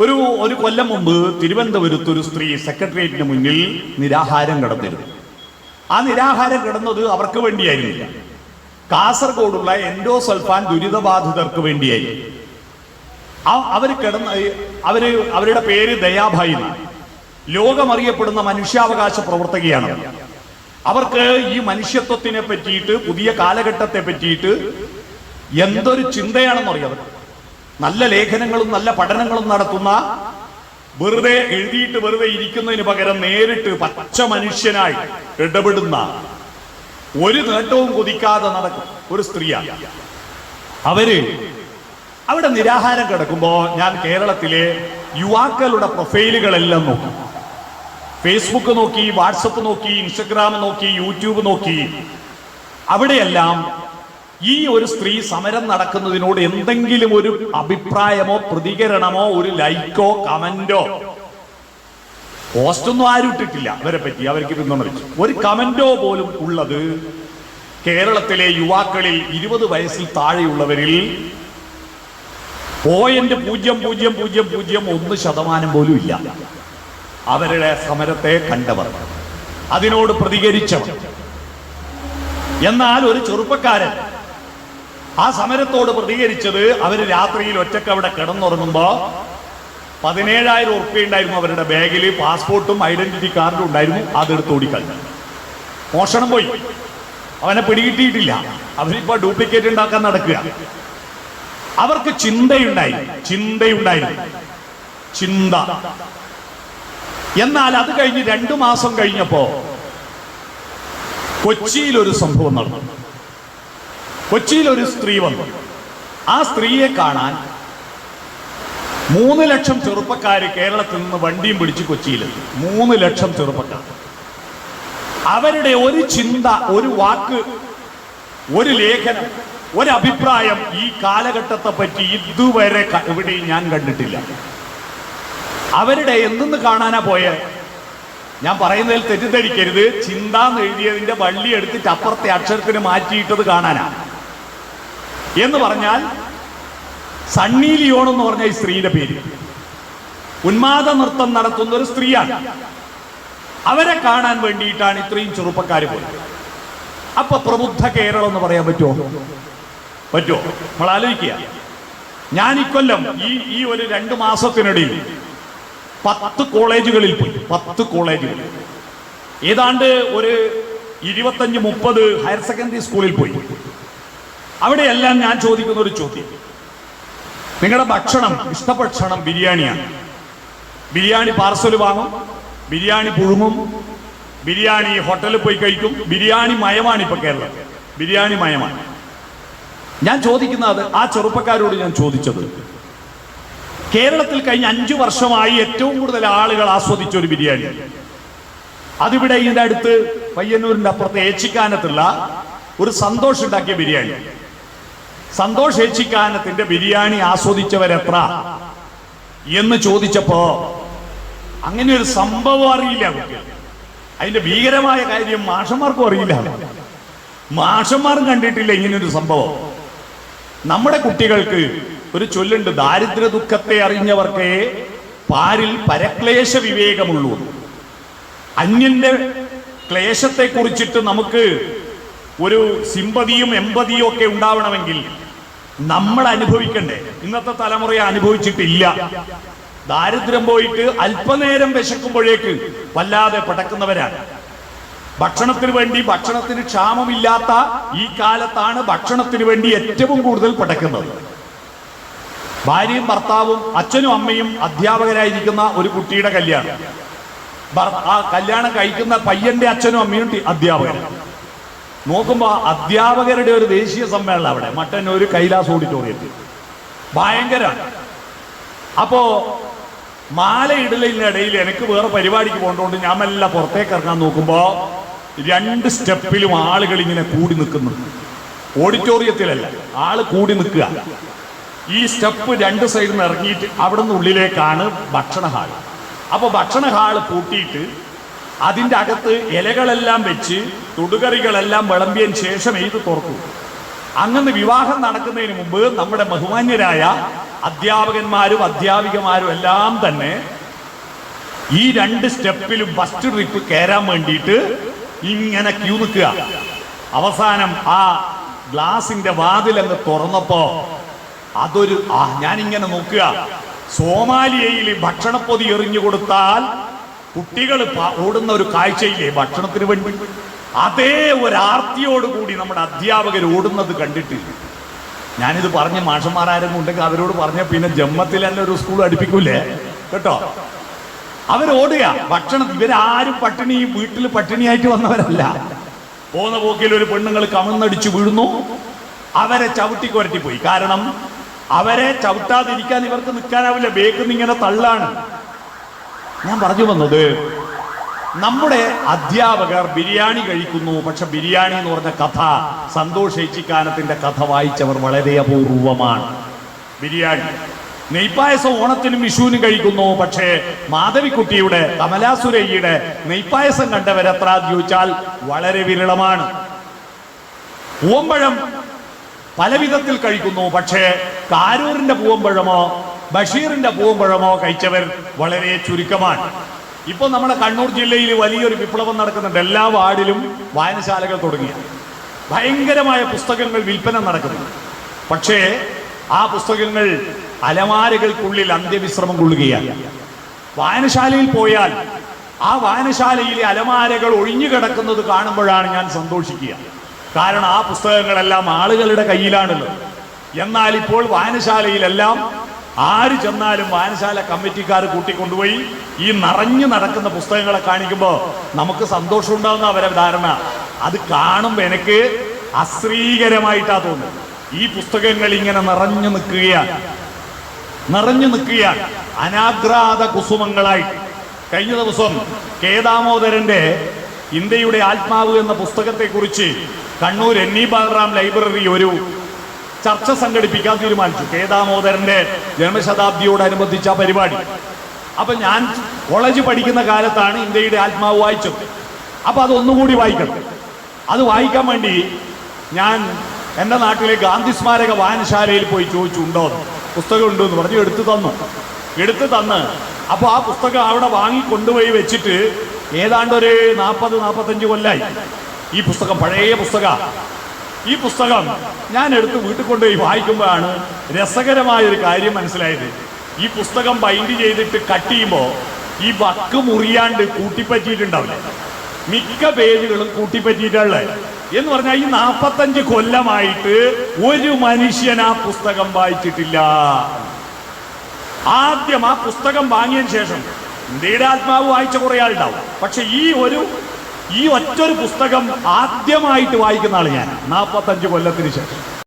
ഒരു കൊല്ലം മുമ്പ് തിരുവനന്തപുരത്ത് ഒരു സ്ത്രീ സെക്രട്ടേറിയറ്റിന് മുന്നിൽ നിരാഹാരം കിടന്നിരുന്നു. ആ നിരാഹാരം കിടന്നത് അവർക്ക് വേണ്ടിയായിരുന്നില്ല, കാസർഗോഡുള്ള എൻഡോസൾഫാൻ ദുരിതബാധിതർക്ക് വേണ്ടിയായിരുന്നു. അവരുടെ പേര് ദയാഭായി എന്നാണ്. ലോകമറിയപ്പെടുന്ന മനുഷ്യാവകാശ പ്രവർത്തകയാണ്. അവർക്ക് ഈ മനുഷ്യത്വത്തിനെ പറ്റിയിട്ട്, പുതിയ കാലഘട്ടത്തെ പറ്റിയിട്ട് എന്തൊരു ചിന്തയാണെന്നറിയാം. നല്ല ലേഖനങ്ങളും നല്ല പഠനങ്ങളും നടത്തുന്ന, വെറുതെ എഴുതിയിട്ട് വെറുതെ ഇരിക്കുന്നതിന് പകരം നേരിട്ട് പച്ച മനുഷ്യനായി ഇടപെടുന്ന, ഒരു നേട്ടവും കൊതിക്കാതെ നടക്കും ഒരു സ്ത്രീയാണ്. അവിടെ നിരാഹാരം കിടക്കുമ്പോ ഞാൻ കേരളത്തിലെ യുവാക്കളുടെ പ്രൊഫൈലുകളെല്ലാം നോക്കി. ഫേസ്ബുക്ക് നോക്കി, വാട്സപ്പ് നോക്കി, ഇൻസ്റ്റഗ്രാം നോക്കി, യൂട്യൂബ് നോക്കി. അവിടെയെല്ലാം ഈ ഒരു സ്ത്രീ സമരം നടക്കുന്നതിനോട് എന്തെങ്കിലും ഒരു അഭിപ്രായമോ പ്രതികരണമോ ഒരു ലൈക്കോ കമന്റോ, പോസ്റ്റൊന്നും ആരും ഇട്ടിട്ടില്ല അവരെ പറ്റി, അവർക്ക് പിന്തുണ വെച്ചു. ഒരു കമന്റോ പോലും ഉള്ളത് കേരളത്തിലെ യുവാക്കളിൽ 20 വയസ്സിൽ താഴെയുള്ളവരിൽ 0.0001% പോലും ഇല്ല. അവരുടെ സമരത്തെ കണ്ടവർ, അതിനോട് പ്രതികരിച്ചവർ. എന്നാൽ ഒരു ചെറുപ്പക്കാരൻ ആ സമരത്തോട് പ്രതികരിച്ചത്, അവർ രാത്രിയിൽ ഒറ്റക്ക് അവിടെ കിടന്നുറങ്ങുമ്പോ 17,000 ഉറുപ്പിക ഉണ്ടായിരുന്നു അവരുടെ ബാഗിൽ, പാസ്പോർട്ടും ഐഡന്റിറ്റി കാർഡും ഉണ്ടായിരുന്നു. അതെടുത്ത് ഓടിക്കളഞ്ഞു. മോഷണം പോയി, അവനെ പിടികിട്ടിയിട്ടില്ല. അവരിപ്പോ ഡ്യൂപ്ലിക്കേറ്റ് ഉണ്ടാക്കാൻ നടക്കുക. അവർക്ക് ചിന്തയുണ്ടായിരുന്നു. എന്നാൽ അത് കഴിഞ്ഞ് 2 മാസം കഴിഞ്ഞപ്പോ കൊച്ചിയിൽ ഒരു സംഭവം നടന്നു. കൊച്ചിയിൽ ഒരു സ്ത്രീ വന്നു. ആ സ്ത്രീയെ കാണാൻ 3 ലക്ഷം ചെറുപ്പക്കാര് കേരളത്തിൽ നിന്ന് വണ്ടിയും പിടിച്ച് കൊച്ചിയിലെത്തി. 3 ലക്ഷം ചെറുപ്പക്കാർ. അവരുടെ ഒരു ചിന്ത, ഒരു വാക്ക്, ഒരു ലേഖനം, ഒരു അഭിപ്രായം ഈ കാലഘട്ടത്തെ പറ്റി ഇതുവരെ എവിടെയും ഞാൻ കണ്ടിട്ടില്ല. അവരുടെ എന്തെന്ന് കാണാനാ പോയെ? ഞാൻ പറയുന്നതിൽ തെറ്റിദ്ധരിക്കരുത്. ചിന്താന്ന് എഴുതിയതിന്റെ വള്ളി എടുത്തിട്ട് അപ്പുറത്തെ അക്ഷരത്തിന് മാറ്റിയിട്ടത് കാണാനാ. എന്ന് പറഞ്ഞാൽ സണ്ണി ലിയോൺ എന്ന് പറഞ്ഞ ഈ സ്ത്രീയുടെ പേര്, ഉന്മാദ നൃത്തം നടത്തുന്ന ഒരു സ്ത്രീയാണ്. അവരെ കാണാൻ വേണ്ടിയിട്ടാണ് ഇത്രയും ചെറുപ്പക്കാർ പോയത്. അപ്പൊ പ്രബുദ്ധ കേരളം എന്ന് പറയാൻ പറ്റുമോ? നമ്മൾ ആലോചിക്കുക. ഞാൻ ഇക്കൊല്ലം ഈ ഒരു 2 മാസത്തിനിടയിൽ 10 കോളേജുകളിൽ പോയി. 10 കോളേജുകൾ, ഏതാണ്ട് ഒരു 25-30 ഹയർ സെക്കൻഡറി സ്കൂളിൽ പോയി. അവിടെയെല്ലാം ഞാൻ ചോദിക്കുന്ന ഒരു ചോദ്യം, നിങ്ങളുടെ ഭക്ഷണം, ഇഷ്ടഭക്ഷണം ബിരിയാണിയാണ്. ബിരിയാണി പാർസൽ വാങ്ങും, ബിരിയാണി പുഴുങ്ങും, ബിരിയാണി ഹോട്ടലിൽ പോയി കഴിക്കും. ബിരിയാണി മയമാണ് ഇപ്പൊ കേരളത്തിൽ, ബിരിയാണി മയമാണ്. ഞാൻ ചോദിക്കുന്നത്, ആ ചെറുപ്പക്കാരോട് ഞാൻ ചോദിച്ചത്, കേരളത്തിൽ കഴിഞ്ഞ 5 വർഷമായി ഏറ്റവും കൂടുതൽ ആളുകൾ ആസ്വദിച്ച ഒരു ബിരിയാണി, അതിവിടെ ഇതിന്റെ അടുത്ത് പയ്യന്നൂരിന്റെ അപ്പുറത്ത് ഏച്ചിക്കാനത്തുള്ള ഒരു സന്തോഷ് ഉണ്ടാക്കിയ ബിരിയാണി. സന്തോഷ് ഏച്ചിക്കാനത്തിന്റെ ബിരിയാണി ആസ്വദിച്ചവരെത്ര എന്ന് ചോദിച്ചപ്പോ അങ്ങനെ ഒരു സംഭവം അറിയില്ല കുട്ടികൾ. അതിന്റെ ഭീകരമായ കാര്യം മാഷന്മാർക്കും അറിയില്ല. മാഷന്മാരും കണ്ടിട്ടില്ല ഇങ്ങനൊരു സംഭവം. നമ്മുടെ കുട്ടികൾക്ക് ഒരു ചൊല്ലുണ്ട്, ദാരിദ്ര്യ ദുഃഖത്തെ അറിഞ്ഞവർക്കേ പാരിൽ പരക്ലേശ വിവേകമുള്ളൂ. അന്യന്റെ ക്ലേശത്തെ കുറിച്ചിട്ട് നമുക്ക് ഒരു സിമ്പതിയും എമ്പതിയും ഒക്കെ ഉണ്ടാവണമെങ്കിൽ നമ്മൾ അനുഭവിക്കണ്ടേ? ഇന്നത്തെ തലമുറയെ അനുഭവിച്ചിട്ടില്ല. ദാരിദ്ര്യം പോയിട്ട് അല്പനേരം വിശക്കുമ്പോഴേക്ക് വല്ലാതെ പടക്കുന്നവരാണ്. ഭക്ഷണത്തിന് വേണ്ടി, ഭക്ഷണത്തിന് ക്ഷാമമില്ലാത്ത ഈ കാലത്താണ് ഭക്ഷണത്തിന് വേണ്ടി ഏറ്റവും കൂടുതൽ പടക്കുന്നത്. ഭാര്യയും ഭർത്താവും, അച്ഛനും അമ്മയും അധ്യാപകരായിരിക്കുന്ന ഒരു കുട്ടിയുടെ കല്യാണം. ആ കല്യാണം കഴിക്കുന്ന പയ്യന്റെ അച്ഛനും അമ്മയും അധ്യാപകർ. നോക്കുമ്പോ അധ്യാപകരുടെ ഒരു ദേശീയ സമ്മേളനം അവിടെ മട്ടന്നൂർ കൈലാസ് ഓഡിറ്റോറിയത്തിൽ. ഭയങ്കരമാണ്. അപ്പോ മാലയിടലിനിടയിൽ എനിക്ക് വേറെ പരിപാടിക്ക് പോകേണ്ടതുകൊണ്ട് ഞാൻ എല്ലാം പുറത്തേക്ക് ഇറങ്ങാൻ നോക്കുമ്പോ 2 സ്റ്റെപ്പിലും ആളുകൾ ഇങ്ങനെ കൂടി നിൽക്കുന്നു. ഓഡിറ്റോറിയത്തിലല്ല, ആള് കൂടി നിൽക്കുക. ഈ സ്റ്റെപ്പ് 2 സൈഡിൽ നിന്ന് ഇറങ്ങിയിട്ട് അവിടെ നിന്ന് ഉള്ളിലേക്കാണ് ഭക്ഷണ ഹാൾ. അപ്പൊ ഭക്ഷണ ഹാള് പൂട്ടിയിട്ട് അതിൻ്റെ അകത്ത് ഇലകളെല്ലാം വെച്ച് തൊടുകറികളെല്ലാം വിളമ്പിയതിന് ശേഷം ഇത് തുറക്കും. അങ്ങനെ വിവാഹം നടക്കുന്നതിന് മുമ്പ് നമ്മുടെ ബഹുമാന്യരായ അധ്യാപകന്മാരും അധ്യാപികമാരും എല്ലാം തന്നെ ഈ 2 സ്റ്റെപ്പിലും ഫസ്റ്റ് ട്രിപ്പ് കയറാൻ വേണ്ടിയിട്ട് ഇങ്ങനെ ക്യൂ നിൽക്കുക. അവസാനം ആ ഗ്ലാസിന്റെ വാതിലങ്ങ് തുറന്നപ്പോ അതൊരു ഞാനിങ്ങനെ നോക്കുക. സോമാലിയയിൽ ഭക്ഷണപ്പൊതി എറിഞ്ഞു കൊടുത്താൽ കുട്ടികൾ ഓടുന്ന ഒരു കാഴ്ചയില്ലേ ഭക്ഷണത്തിന് വേണ്ടി, അതേ ഒരാർത്തിയോടുകൂടി നമ്മുടെ അധ്യാപകർ ഓടുന്നത് കണ്ടിട്ട് ഞാനിത് പറഞ്ഞ് മാഷന്മാരാരെങ്കിലും ഉണ്ടെങ്കിൽ അവരോട് പറഞ്ഞ പിന്നെ ജമ്മത്തിൽ തന്നെ ഒരു സ്കൂൾ അടുപ്പിക്കൂലേ കേട്ടോ. അവരോടുക ഭക്ഷണം. ഇവരാരും വീട്ടിൽ പട്ടിണിയായിട്ട് വന്നവരല്ല. പോകുന്ന പോക്കിൽ ഒരു പെണ്ണുങ്ങൾ കമന്നടിച്ചു വീഴുന്നു, അവരെ ചവിട്ടി കുരട്ടിപ്പോയി. കാരണം അവരെ ചവിട്ടാതിരിക്കാൻ ഇവർക്ക് നിൽക്കാനാവില്ല, ബേക്കിന്ന് ഇങ്ങനെ തള്ളാണ്. ഞാൻ പറഞ്ഞു വന്നത്, നമ്മുടെ അധ്യാപകർ ബിരിയാണി കഴിക്കുന്നു. പക്ഷെ ബിരിയാണി എന്ന് പറഞ്ഞ കഥ, സന്തോഷ് ഏച്ചിക്കാനത്തിന്റെ കഥ വായിച്ചവർ വളരെ അപൂർവമാണ്. ബിരിയാണി, നെയ്പായസം ഓണത്തിനും വിഷുവിനും കഴിക്കുന്നു. പക്ഷേ മാധവിക്കുട്ടിയുടെ, കമലാസുരയ്യയുടെ നെയ്പായസം കണ്ടവരെത്ര ചോദിച്ചാൽ വളരെ വിരളമാണ്. പൂവമ്പഴം പല വിധത്തിൽ കഴിക്കുന്നു. പക്ഷേ കാരൂരിന്റെ പൂവമ്പഴമോ ബഷീറിന്റെ പൂവമ്പഴമോ കഴിച്ചവർ വളരെ ചുരുക്കമാണ്. ഇപ്പൊ നമ്മുടെ കണ്ണൂർ ജില്ലയിൽ വലിയൊരു വിപ്ലവം നടക്കുന്നുണ്ട്. എല്ലാ വാർഡിലും വായനശാലകൾ തുടങ്ങിയ ഭയങ്കരമായ പുസ്തകങ്ങൾ വിൽപ്പന നടക്കുന്നു. പക്ഷേ ആ പുസ്തകങ്ങൾ അലമാരകൾക്കുള്ളിൽ അന്ത്യവിശ്രമം കൊള്ളുകയാണ്. വായനശാലയിൽ പോയാൽ ആ വായനശാലയിലെ അലമാരകൾ ഒഴിഞ്ഞു കിടക്കുന്നത് കാണുമ്പോഴാണ് ഞാൻ സന്തോഷിക്കുക. കാരണം ആ പുസ്തകങ്ങളെല്ലാം ആളുകളുടെ കയ്യിലാണല്ലോ. എന്നാൽ ഇപ്പോൾ വായനശാലയിലെല്ലാം ആര് ചെന്നാലും വായനശാല കമ്മിറ്റിക്കാർ കൂട്ടിക്കൊണ്ടുപോയി ഈ നിറഞ്ഞു നടക്കുന്ന പുസ്തകങ്ങളെ കാണിക്കുമ്പോൾ നമുക്ക് സന്തോഷം ഉണ്ടാകുന്ന അവരെ ധാരണ. അത് കാണുമ്പോൾ എനിക്ക് അശ്രീകരമായിട്ടാ തോന്നുന്നത്. ഈ പുസ്തകങ്ങൾ ഇങ്ങനെ നിറഞ്ഞു നിൽക്കുകയാണ് അനാഗ്രാത കുസുമങ്ങളായിട്ട്. കഴിഞ്ഞ ദിവസം കെ ദാമോദരന്റെ ഇന്ത്യയുടെ ആത്മാവ് എന്ന പുസ്തകത്തെക്കുറിച്ച് കണ്ണൂർ NE ബാലറാം ലൈബ്രറി ഒരു ചർച്ച സംഘടിപ്പിക്കാൻ തീരുമാനിച്ചു. കെ ദാമോദരന്റെ ജന്മശതാബ്ദിയോടനുബന്ധിച്ച പരിപാടി. അപ്പൊ ഞാൻ കോളേജ് പഠിക്കുന്ന കാലത്താണ് ഇന്ത്യയുടെ ആത്മാവ് വായിച്ചത്. അപ്പൊ അതൊന്നുകൂടി വായിക്കണം. അത് വായിക്കാൻ വേണ്ടി ഞാൻ എൻ്റെ നാട്ടിലെ ഗാന്ധി സ്മാരക വായനശാലയിൽ പോയി ചോദിച്ചു, ഉണ്ടോ പുസ്തകം ഉണ്ടോ എന്ന് പറഞ്ഞു. എടുത്തു തന്ന് അപ്പോൾ ആ പുസ്തകം അവിടെ വാങ്ങി കൊണ്ടുപോയി വെച്ചിട്ട് ഏതാണ്ട് ഒരു 40-45 കൊല്ലായി ഈ പുസ്തകം. പഴയ പുസ്തകം. ഈ പുസ്തകം ഞാൻ എടുത്ത് വീട്ടിൽ കൊണ്ടുപോയി വായിക്കുമ്പോഴാണ് രസകരമായൊരു കാര്യം മനസ്സിലായത്. ഈ പുസ്തകം ബൈൻഡ് ചെയ്തിട്ട് കട്ട് ചെയ്യുമ്പോൾ ഈ വക്ക് മുറിയാണ്ട് കൂട്ടിപ്പറ്റിയിട്ടുണ്ടാവില്ല. മിക്ക പേജുകളും കൂട്ടിപ്പറ്റിയിട്ടുള്ളത് എന്ന് പറഞ്ഞാൽ ഈ 45 കൊല്ലമായിട്ട് ഒരു മനുഷ്യൻ ആ പുസ്തകം വായിച്ചിട്ടില്ല. ആദ്യം ആ പുസ്തകം വാങ്ങിയതിന് ശേഷം ഇന്ത്യയുടെ ആത്മാവ് വായിച്ച കുറെ ആളുണ്ടാവും. പക്ഷെ ഈ ഒറ്റൊരു പുസ്തകം ആദ്യമായിട്ട് വായിക്കുന്ന ആള് ഞാൻ 45 കൊല്ലത്തിന് ശേഷം.